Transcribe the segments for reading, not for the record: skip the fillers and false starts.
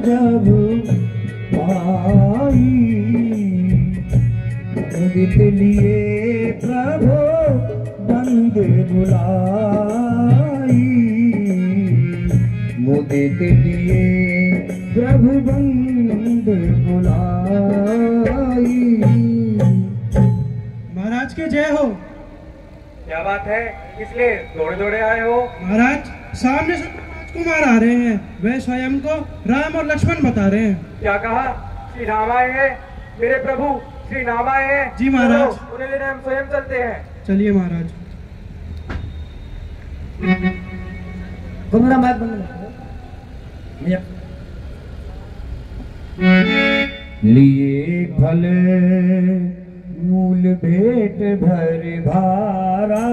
जब पाई, मुदित लिए प्रभु बंद बुलाई, मुदित लिए प्रभु बंद बुलाई। महाराज के जय हो। क्या बात है, इसलिए दौड़े दौड़े आए हो? महाराज सामने से राजकुमार आ रहे हैं, वे स्वयं को राम और लक्ष्मण बता रहे हैं। क्या कहा? श्री राम आए हैं? मेरे प्रभु श्री राम आए हैं? जी महाराज। उन्हें लेने हम स्वयं चलते हैं। चलिए महाराज। मेरा माइक बंद लिए फल मूल भेंट भर भारा,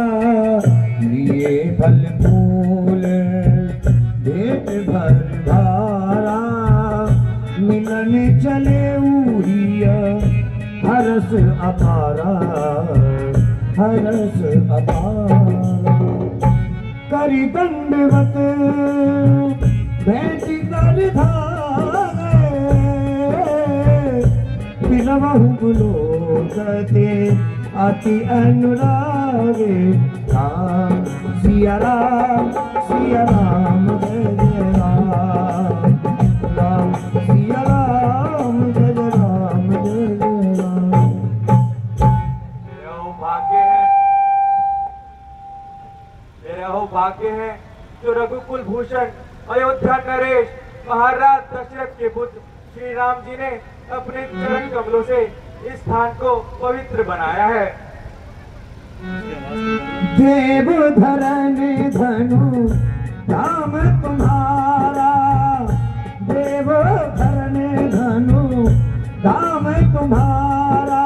लिए फल मूल भेंट भर भारा, मिलन चले उहिया हरस अपारा, हरस अपारा। करि दंडवत भेंट कर धारे, बिलवहु बुलोकते अति अनुरागे। राम सिया राम जय जय राम, राम सिया राम जय जय राम जय जय राम। मेरा हो भाग्य है जो रघुकुल भूषण अयोध्या नरेश महाराज दशरथ के पुत्र श्री राम जी ने अपने चरण कमलों से इस स्थान को पवित्र बनाया है। देव धरण धनु राम तुम्हारा, देव धरण धनु राम तुम्हारा,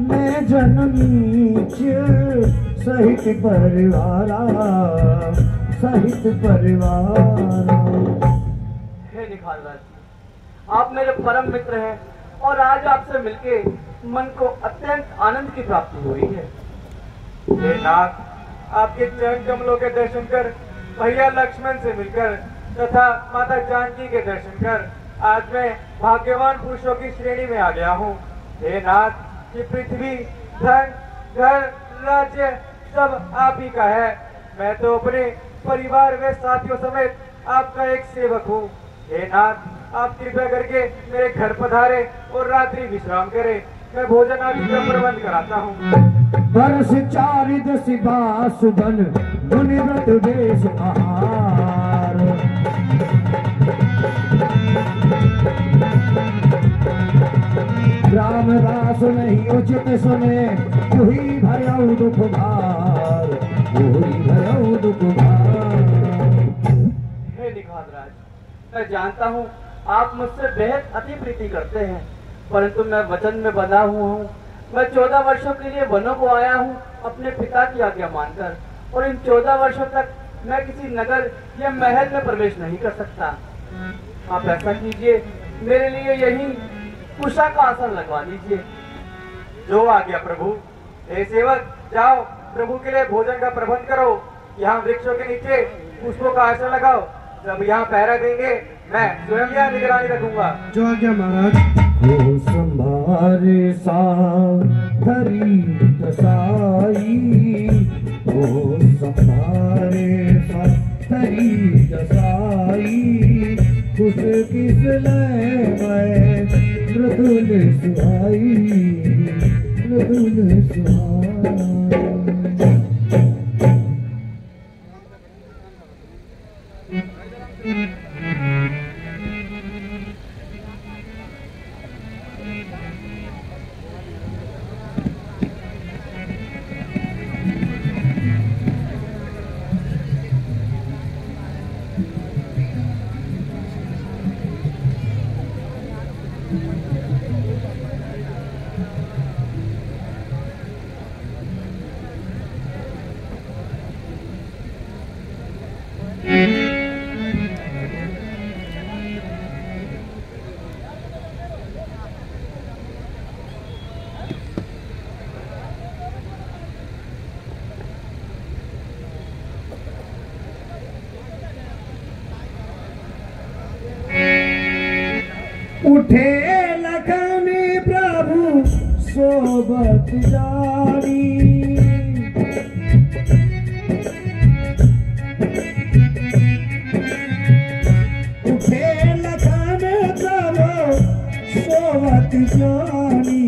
मैं जननीच सहित परिवारा, सहित परिवारा। हे निखालराज, आप मेरे परम मित्र हैं और आज आपसे मिलके मन को अत्यंत आनंद की प्राप्ति हुई है। हे नाथ, आपके चरण कमलों के दर्शन कर, भैया लक्ष्मण से मिलकर तथा माता जानकी के दर्शन कर आज मैं भाग्यवान पुरुषों की श्रेणी में आ गया हूँ। हे नाथ, ये पृथ्वी धन घर राज्य सब आप ही का है। मैं तो अपने परिवार व साथियों समेत आपका एक सेवक हूँ। हे नाथ, आप कृपया करके मेरे घर पधारे और रात्रि विश्राम करें। मैं भोजन आदि का प्रबंध कराता हूँ। वर्ष 4 सुबन मुनि व्रत वेश आहार, रामदास नहीं उचित सुने, तुही भयउ दुख भार, तुही भयउ दुख भार। हे निखालराज, मैं जानता हूँ आप मुझसे बेहद अति प्रीति करते हैं, परंतु मैं वचन में बंधा हुआ हूँ। मैं 14 वर्षों के लिए वनों को आया हूँ अपने पिता की आज्ञा मानकर, और इन 14 वर्षों तक मैं किसी नगर या महल में प्रवेश नहीं कर सकता। आप ऐसा कीजिए, मेरे लिए यही कुशा का आसन लगवा लीजिए। जो आज्ञा प्रभु। हे सेवक, जाओ प्रभु के लिए भोजन का प्रबंध करो। यहाँ वृक्षों के नीचे पुष्पों का आसन लगाओ। जब यहाँ पहरा देंगे मैं स्वयं यहाँ निगरानी रखूंगा। जो आज्ञा महाराज। वो संभारे साधरी दसाई, वो संभारे साधरी दसाई, कुछ किस मैं मृदुल सुहाई, मृदुल सुहाई। उठे लखन प्रभु सोबत जानी, उठे लखन प्रभु सोबत जानी,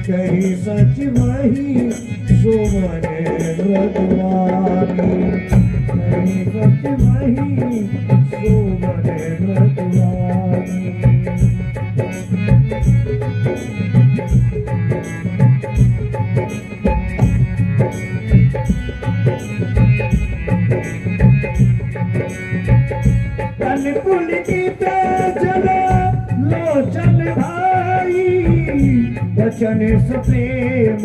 कही सच वही सोवन व्रतवानी, कही सच वही सोवन व्रतवानी। तन पुलकित चलो लोचन भाई, बचन सुप्रेम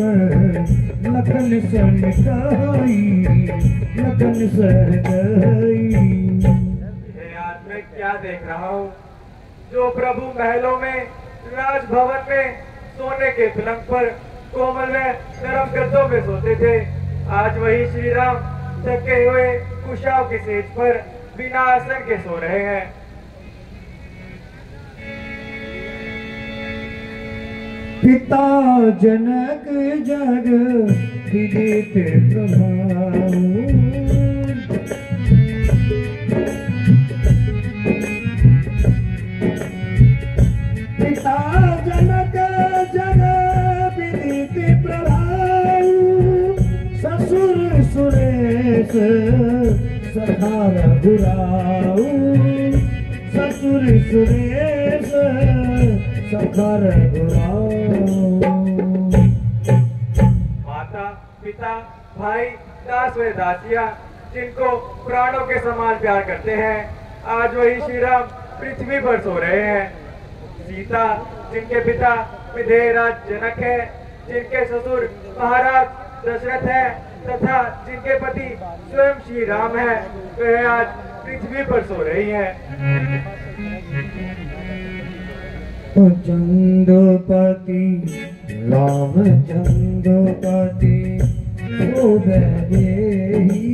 लखन सन कहाई, लखन सर गई। आज मैं क्या देख रहा हूँ? जो प्रभु महलों में, राजभवन में सोने के पलंग पर कोमल में नरम गद्दों में सोते थे, आज वही श्री राम थके हुए कुशाव के सेज पर बिना आसन के सो रहे हैं। पिता जनक जग विदित प्रभाव, पिता जनक जग विदित प्रभाव, ससुर सुरेश सखा रघुराऊ, ससुर सुरेश सखा रघुराऊ। माता पिता भाई दास व दासिया जिनको प्राणों के समान प्यार करते हैं, आज वही श्री राम पृथ्वी पर सो रहे हैं। सीता जिनके पिता विधेयराज जनक है, जिनके ससुर महाराज दशरथ है तथा जिनके पति स्वयं श्री राम है, वह आज पृथ्वी पर सो रही है। चंद्रपति राम चंद्रपति शोभे देहि,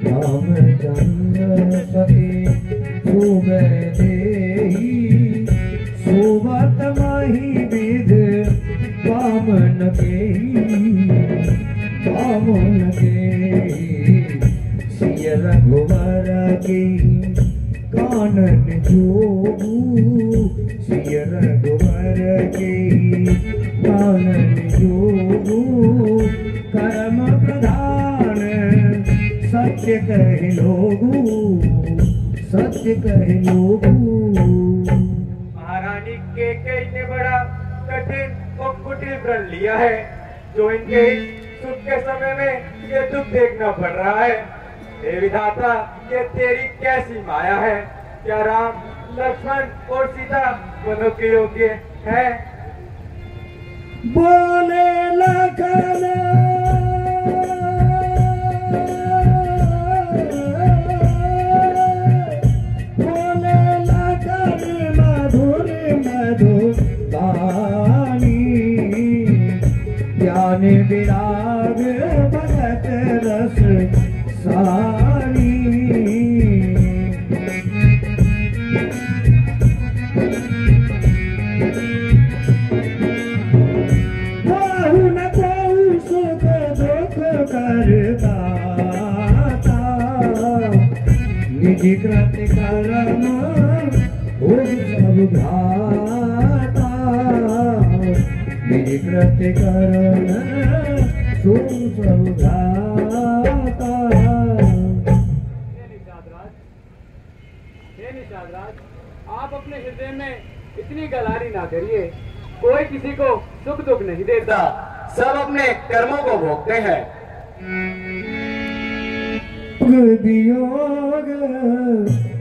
राम चंद्रपति शोभे देहि, शोभत मही विध वामन केहि, वामन केहि, सिय रघुवर केहि कानन जोगु, सिय रघुवर केहि कानन जोगु, कर्म प्रधान सत्य कहि लोगु, सत्य कहि लोगु। महारानी केकई ने बड़ा कठिन और कुटिल प्रण लिया है, जो इनके सुख के समय में ये दुख देखना पड़ रहा है। हे विधाता, ये तेरी कैसी माया है? क्या राम लक्ष्मण और सीता दोनों के योग्य है? बोले लखन बोले लखन मधुर मधुर वाणी, ज्ञान विराग भगत रस सारी। बहु न बहु सुख दुख करता, निज कृत कर्म हो सब घाता, निज कृत कर्म हो सब घाता। आप अपने हृदय में इतनी गलारी ना करिए। कोई किसी को सुख दुख नहीं देता, सब अपने कर्मों को भोगते हैं। वियोग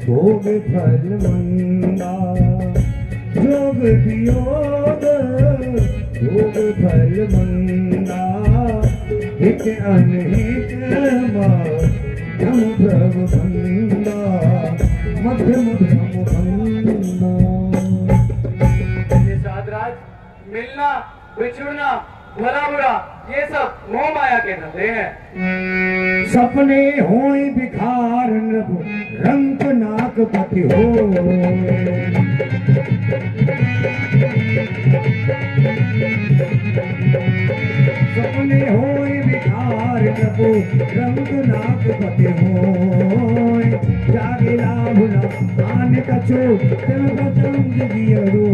भोग फल मंदा, जोग वियोग भोग फल मंदा, हित अनहित मध्यम प्रभु बंदा, मध्यम प्रभु बंदा। साधराज, मिलना बिछुड़ना भला बुरा ये सब मोह माया के धंधे हैं। सपने होई बिखार नभ रंग नाक पति हो सपने होई बिखार नभ रंग नाक पति हो जागेला भुना आन कछो तिम प्रपंच जियरो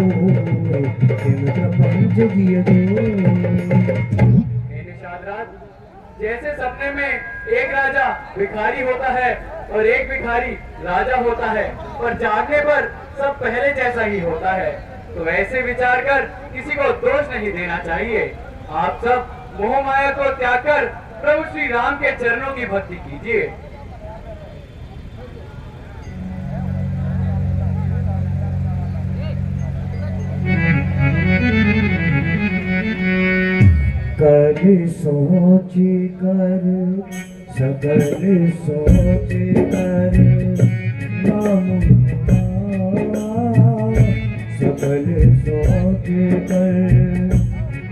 तिम प्रपंच जियरो। जैसे सपने में एक राजा भिखारी होता है और एक भिखारी राजा होता है और जागने पर सब पहले जैसा ही होता है, तो ऐसे विचार कर किसी को दोष नहीं देना चाहिए। आप सब मोह माया को त्याग कर प्रभु श्री राम के चरणों की भक्ति कीजिए। कर सोच कर सकल सोच कर नाम सकल सोच कर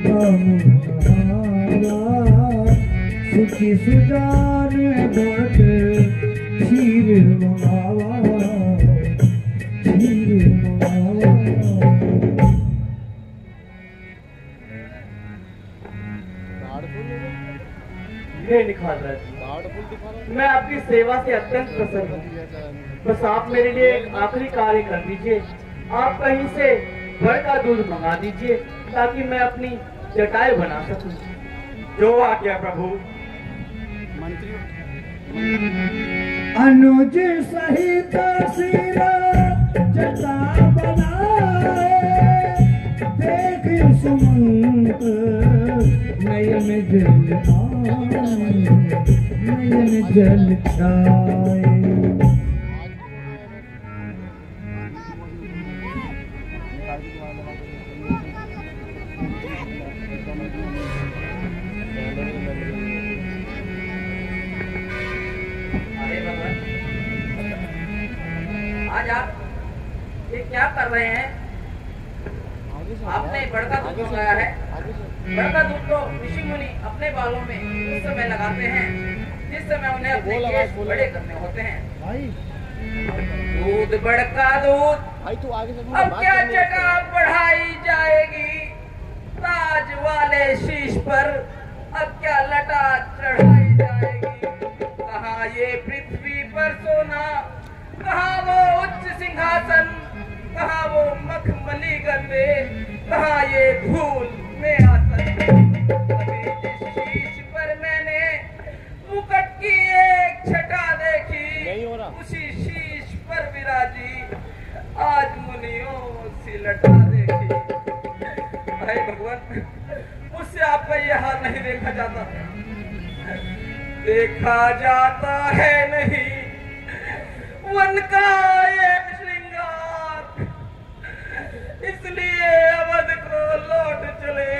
नाम सुखी सुजान बाट क्षीर मंगावा क्षीर मंगावा। मैं आपकी सेवा से अत्यंत प्रसन्न हूँ। बस आप मेरे लिए एक आखिरी कार्य कर दीजिए। आप कहीं से घर का दूध मंगा दीजिए ताकि मैं अपनी चटाई बना सकूं। जो आज्ञा प्रभु। अनुज सहित सिरा जटा बनाए देख सुमंत नयन जल आए नयन जल छाए। आज आप ये क्या कर रहे हैं? आपने बड़का दूध मंगाया है। बड़का दूध तो ऋषि मुनि अपने बालों में उस समय लगाते हैं जिस समय उन्हें अपने केश बड़े करने होते हैं। दूध बड़का दूध अब क्या जगह बढ़ाई जाएगी? ताज वाले शीश पर अब क्या लटा चढ़ाई जाएगी? कहाँ ये पृथ्वी पर सोना, कहाँ वो उच्च सिंहासन, कहाँ वो मखमली गद्दे, कहाँ ये धूल में आसन। अभी जिस शीश पर मैंने मुकुट की एक छटा देखी, उसी शीश पर विराजी आज मुनियों सी लटा देखी। भाई भगवान, मुझसे आपका ये हाल नहीं देखा जाता, देखा जाता है नहीं वन का ये श्रृंगार। इसलिए अवध को लौट चले,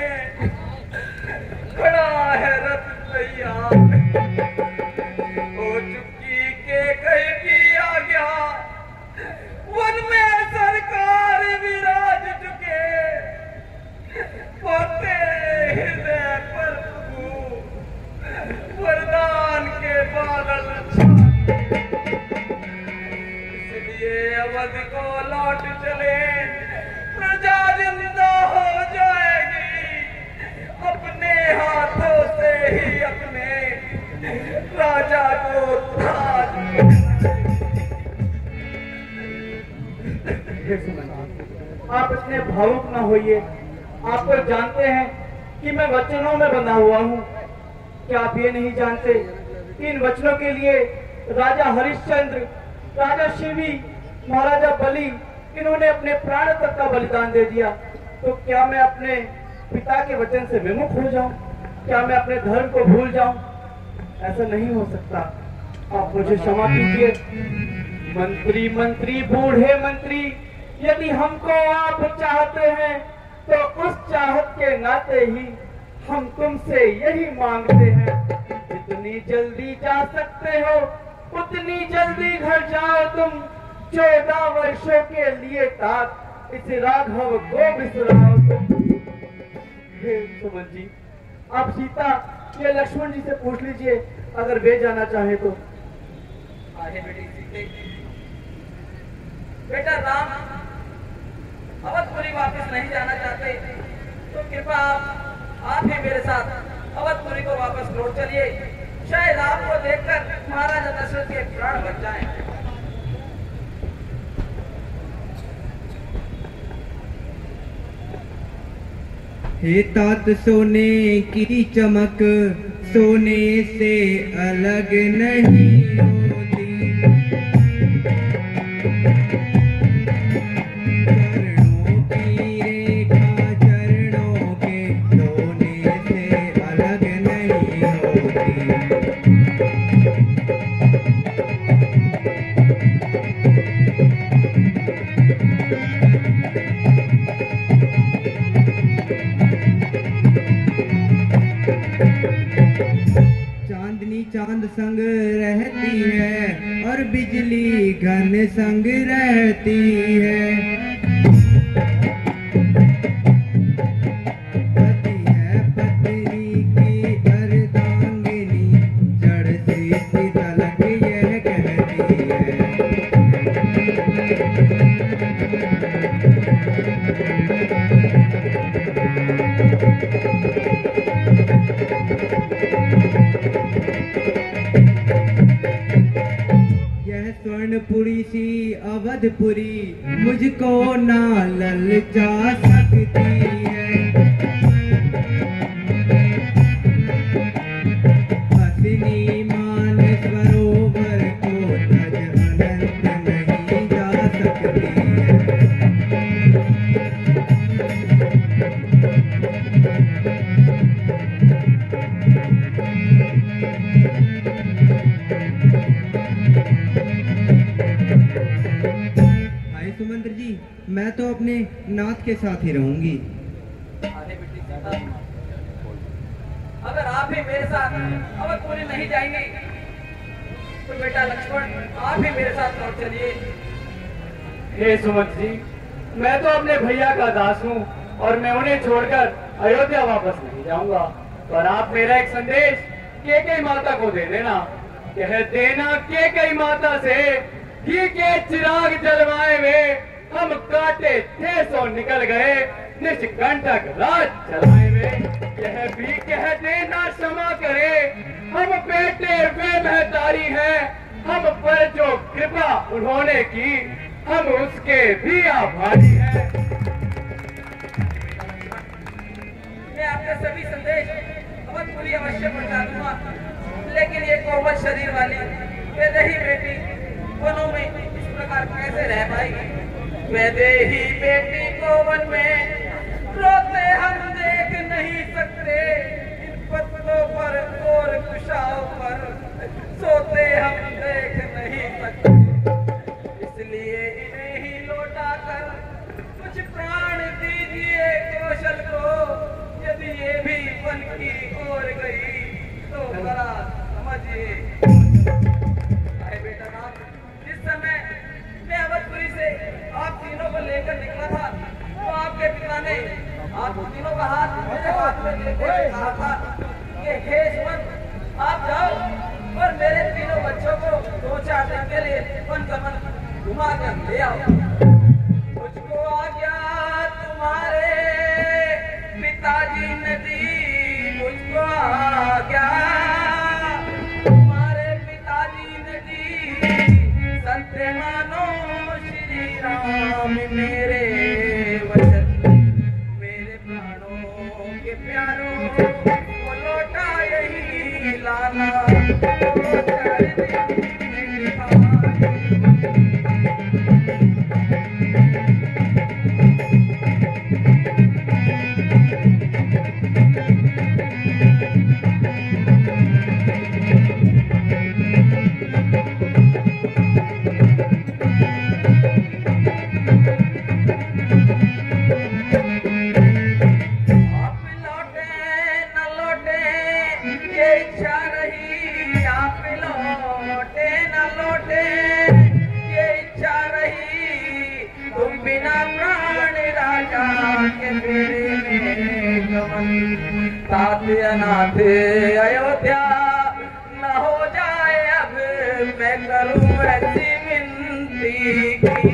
खड़ा है रथ तैयार। हो चुकी के कई की आज्ञा, वन में सरकार विराज चुके। होते हृदय पर वरदान के बादल अवध को लौट चले, प्रजा जिंदा हो जाएगी। अपने हाथों से ही अपने राजा को ताज। आप इतने भावुक ना होइए। आप तो जानते हैं कि मैं वचनों में बंधा हुआ हूँ। क्या आप ये नहीं जानते कि इन वचनों के लिए राजा हरिश्चंद्र, राजा शिवी, महाराजा बलि, इन्होंने अपने प्राण तक का बलिदान दे दिया। तो क्या मैं अपने पिता के वचन से विमुख हो जाऊं? क्या मैं अपने धर्म को भूल जाऊं? ऐसा नहीं हो सकता। आप मुझे क्षमा कीजिए। मंत्री मंत्री बूढ़े मंत्री, यदि हमको आप चाहते हैं तो उस चाहत के नाते ही हम तुमसे यही मांगते हैं, जितनी जल्दी जा सकते हो उतनी जल्दी घर जाओ तुम। 14 वर्षों के लिए ताक इस राघव को बिसराओ तुम। हे सुमन जी, आप सीता ये लक्ष्मण जी से पूछ लीजिए, अगर वे जाना चाहे तो। आगे बेटी सीते। बेटा राम अवधपुरी वापस नहीं जाना चाहते तो कृपा आप ही मेरे साथ अवधपुरी को वापस लौट चलिए। शायद आपको देखकर महाराजा दशरथ के प्राण बच जाएं। हे तात सोने की चमक सोने से अलग नहीं होती, चरणों की रेखा चरणों के सोने से अलग नहीं होती। चांदनी चांद संग रहती है और बिजली घन संग रहती है। पति है पत्नी की अर्धांगिनी, जड़ से तलक यह कहती है। स्वर्णपुरी सी अवधपुरी मुझको ना ललचा सकती है। हसीनी मान सरोवर को तज अनंत नहीं जा सकती है। सुमंत्र जी, मैं तो अपने नाथ के साथ ही रहूंगी। अरे बेटी सीता, अगर आप ही मेरे साथ अवधपुरी नहीं जाएंगे तो बेटा लक्ष्मण आप ही मेरे साथ लौट चलिए। हे सुमंत जी, मैं तो अपने भैया का दास हूँ और मैं उन्हें छोड़कर अयोध्या वापस नहीं जाऊंगा। पर आप मेरा एक संदेश केकई माता को दे देना। कह देना केकई माता से, घी के चिराग जलवाए में हम काटे थे सो निकल गए, निष्कंटक राज चलाए में। यह भी कह देना क्षमा करे, हम बेटे वे महतारी हैं, हम पर जो कृपा उन्होंने की हम उसके भी आभारी हैं। मैं आपके सभी संदेश अवधपुरी अवश्य पहुंचा दूंगा, लेकिन ये कोमल शरीर वाली वेदेही बेटी वनों में इस प्रकार कैसे रह पाएगी। वेदेही बेटी को वन में रोते हम देख नहीं सकते, इन पत्तों पर और कुशाओं पर सोते हम देख नहीं सकते। इसलिए इन्हें ही लौटा कर कुछ प्राण दीजिए कौशल को, यदि ये भी वन की ओर गई तो जरा समझिए। बेटा राम, जिस समय मैं अवधपुरी से आप तीनों को लेकर निकला था तो आपके पिता ने आप तीनों का हाथ मेरे हाथ में लेते हुए कहा था कि हे सुमंत आप जाओ और मेरे तीनों बच्चों को 2-4 दिन के लिए वन गमन घुमा कर ले आओ। मुझको आज्ञा तुम्हारे पिताजी ने दी, मुझको आज्ञा तुम्हारे पिताजी ने दी। संत मानो श्री राम मेरे वचन, मेरे प्राणों के प्यारों को लौटा यही लाना। रमन ताते अनाथे अयोध्या न हो जाए अब मैं करूं ऐसी विनती की।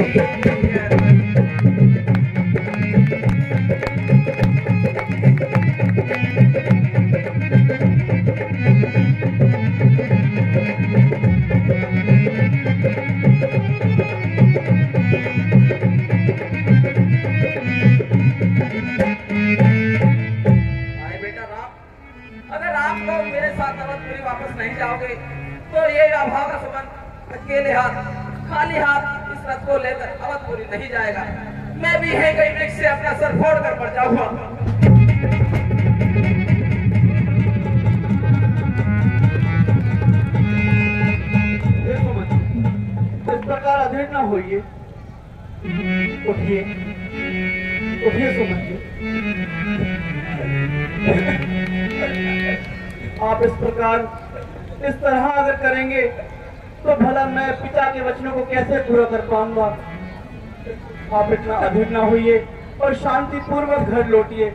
वापस नहीं जाओगे तो ये अभागा सुमन अकेले हाथ खाली हाथ इस रथ को लेकर अवधपुरी नहीं जाएगा। मैं भी है कहीं वृक्ष से अपना सर फोड़ कर मर जाऊंगा। इस प्रकार अधीर न होइए, उठिए उठिए सुमन जी। आप इस प्रकार इस तरह अगर करेंगे तो भला मैं पिता के वचनों को कैसे पूरा कर पाऊंगा। आप इतना अधीर न होइए और शांति पूर्वक घर लौटिए।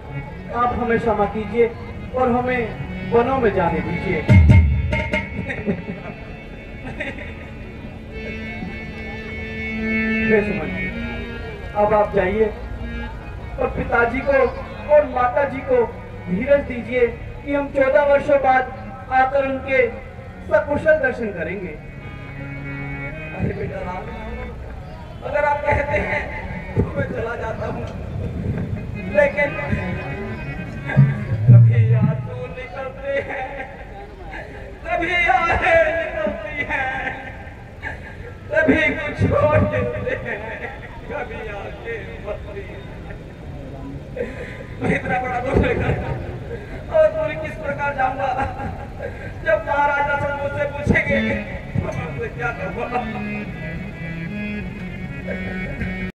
आप हमें क्षमा कीजिए और हमें वनों में जाने दीजिए। सुमन जी, अब आप जाइए और पिताजी को और माता जी को धीरज दीजिए कि हम 14 वर्षों बाद आकर उनके सकुशल दर्शन करेंगे। अरे बेटा राम, अगर आप कहते हैं तो मैं चला जाता हूँ, लेकिन कभी आंसू निकलते हैं, कभी आहें निकलती हैं, कभी कुछ छोड़ते हैं, कभी आंखें बहती हैं। मैं इतना बड़ा दोष लेकर और पूरी किस प्रकार जाऊंगा? जब महाराजा सब मुझसे पूछेंगे तो मैं उनसे क्या कहूँगा?